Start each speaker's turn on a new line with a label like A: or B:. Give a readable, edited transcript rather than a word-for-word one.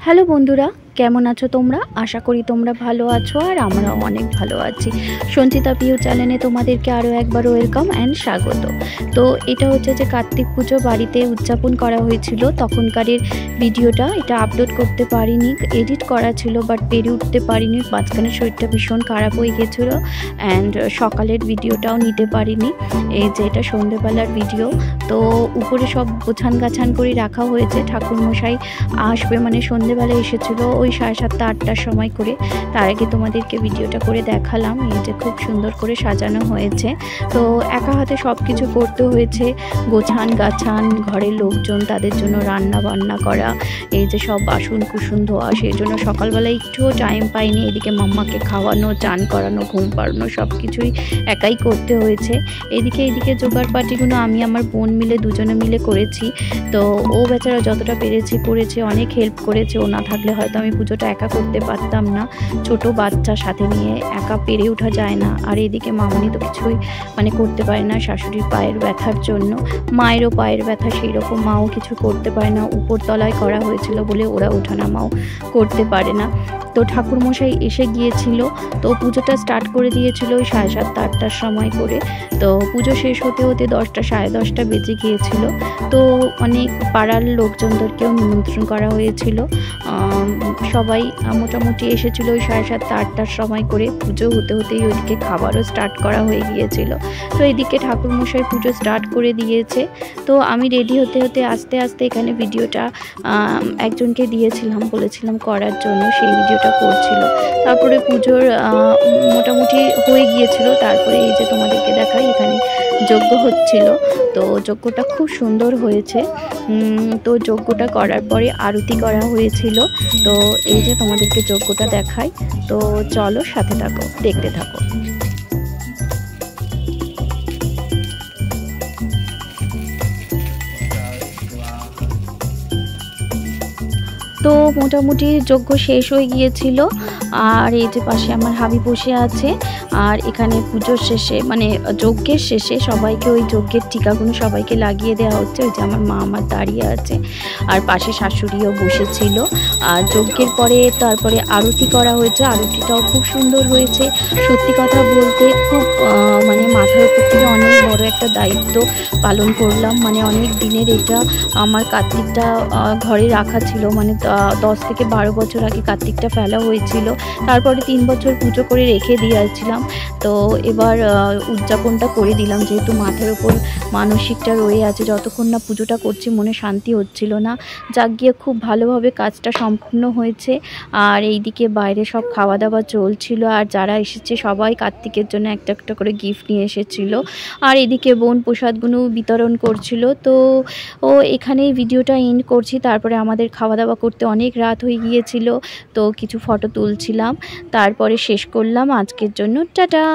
A: Hello বন্ধুরা, কেমন আছো তোমরা? আশা করি তোমরা ভালো আছো আর আমরাও অনেক ভালো আছি। সঞ্চিতা পিউ চ্যানেলে তোমাদেরকে আরও একবার ওয়েলকাম অ্যান্ড স্বাগত। তো এটা হচ্ছে যে কার্তিক পুজো বাড়িতে উদযাপন করা হয়েছিল, তখনকারের ভিডিওটা। এটা আপলোড করতে পারিনি, এডিট করা ছিল বাট পেরে উঠতে পারিনি। মাঝখানে শরীরটা ভীষণ খারাপ হয়ে গেছিলো অ্যান্ড সকালের ভিডিওটাও নিতে পারিনি। এই যে এটা সন্ধ্যেবেলার ভিডিও। তো উপরে সব গোছান গাছান করে রাখা হয়েছে। ঠাকুরমশাই আসবে মানে সন্ধ্যেবেলা এসেছিলো ওই 7:30 8টার সময় করে। তার আগে তোমাদেরকে ভিডিওটা করে দেখালাম। এই যে খুব সুন্দর করে সাজানো হয়েছে। তো একা হাতে সব কিছু করতে হয়েছে, গোছান গাছান, ঘরের লোকজন তাদের জন্য রান্না বান্না করা, এই যে সব বাসন কুসুন ধোয়া। সেই জন্য সকালবেলায় একটুও টাইম পাইনি। এদিকে মাম্মাকে খাওয়ানো, চান করানো, ঘুম পাড়ানো সব কিছুই একাই করতে হয়েছে। এদিকে জোগাড় পাটিগুলো আমি আমার বোন মিলে দুজনে মিলে করেছি। তো ও বেচারা যতটা পেরেছে করেছে, অনেক হেল্প করেছে। ও না থাকলে হয়তো আমি পুজোটা একা করতে পারতাম না। ছোট বাচ্চা সাথে নিয়ে একা পেরে ওঠা যায় না। আর এদিকে মামনি তো কিছুই মানে করতে পারে না শাশুড়ির পায়ের ব্যথার জন্য। মায়েরও পায়ের ব্যথা, সেই রকম মাও কিছু করতে পারে না। উপরতলায় করা হয়েছিল বলে ওরা ওঠানামাও করতে পারে না। তো ঠাকুরমশাই এসে গিয়েছিল। তো পুজোটা স্টার্ট করে দিয়েছিল ওই 7:30 8টার সময় করে। তো পুজো শেষ হতে হতে 10টা 10:30 বেজে গিয়েছিল। তো অনেক পাড়ার লোকজনদেরকেও নিমন্ত্রণ করা হয়েছিল। সবাই মোটামুটি এসেছিলো ওই 7:30 8টার সময় করে। পুজো হতে হতেই ওইদিকে খাবারও স্টার্ট করা হয়ে গিয়েছিল। তো এদিকে ঠাকুরমশাই পুজো স্টার্ট করে দিয়েছে। তো আমি রেডি হতে হতে আস্তে আস্তে এখানে ভিডিওটা একজনকে দিয়েছিলাম, বলেছিলাম করার জন্য, সেই ভিডিওটা করছিল। তারপরে পুজোর মোটামুটি হয়ে গিয়েছিল। তারপরে এই যে তোমাদেরকে দেখাই, এখানে যজ্ঞ হচ্ছিল। তো যজ্ঞটা খুব সুন্দর হয়েছে। তো যজ্ঞটা করার পরে আরতি করা হয়েছিল। তো এই যে তোমাদেরকে যজ্ঞটা দেখাই। তো চলো সাথে থাকো, দেখতে থাকো। তো মোটামুটি যজ্ঞ শেষ হয়ে গিয়েছিল। আর এই যে পাশে আমার হাবি বসে আছে। আর এখানে পুজোর শেষে মানে যজ্ঞের শেষে সবাইকে ওই যজ্ঞের টিকাগুলো সবাইকে লাগিয়ে দেওয়া হচ্ছে। ওই যে আমার মা আমার দাঁড়িয়ে আছে, আর পাশে শাশুড়িও বসেছিল। আর যজ্ঞের পরে তারপরে আরতি করা হয়েছে। আরতিটাও খুব সুন্দর হয়েছে। সত্যি কথা বলতে খুব মানে মাথার উপর থেকে অনেক বড় একটা দায়িত্ব পালন করলাম। মানে অনেক দিনের এটা আমার কার্তিকটা ঘরে রাখা ছিল। মানে 10 থেকে 12 বছর আগে কার্তিকটা ফেলা হয়েছিল। তারপরে 3 বছর পুজো করে রেখে দিয়েছিলাম। তো এবার উদযাপনটা করে দিলাম, যেহেতু মাথার ওপর মানসিকটা রয়ে আছে। যতক্ষণ না পুজোটা করছি মনে শান্তি হচ্ছিল না। যাক গিয়ে খুব ভালোভাবে কাজটা সম্পূর্ণ হয়েছে। আর এইদিকে বাইরে সব খাওয়া দাওয়া চলছিল। আর যারা এসেছে সবাই কার্তিকের জন্য একটা একটা করে গিফট নিয়ে এসেছিল। আর এদিকে বোন প্রসাদগুলো বিতরণ করছিল। তো এখানেই ভিডিওটা এন্ড করছি। তারপরে আমাদের খাওয়া দাওয়া করতে অনেক রাত হয়ে গিয়েছিল। তো কিছু ফটো তুলছিলাম, তারপরে শেষ করলাম আজকের জন্য। টাটা।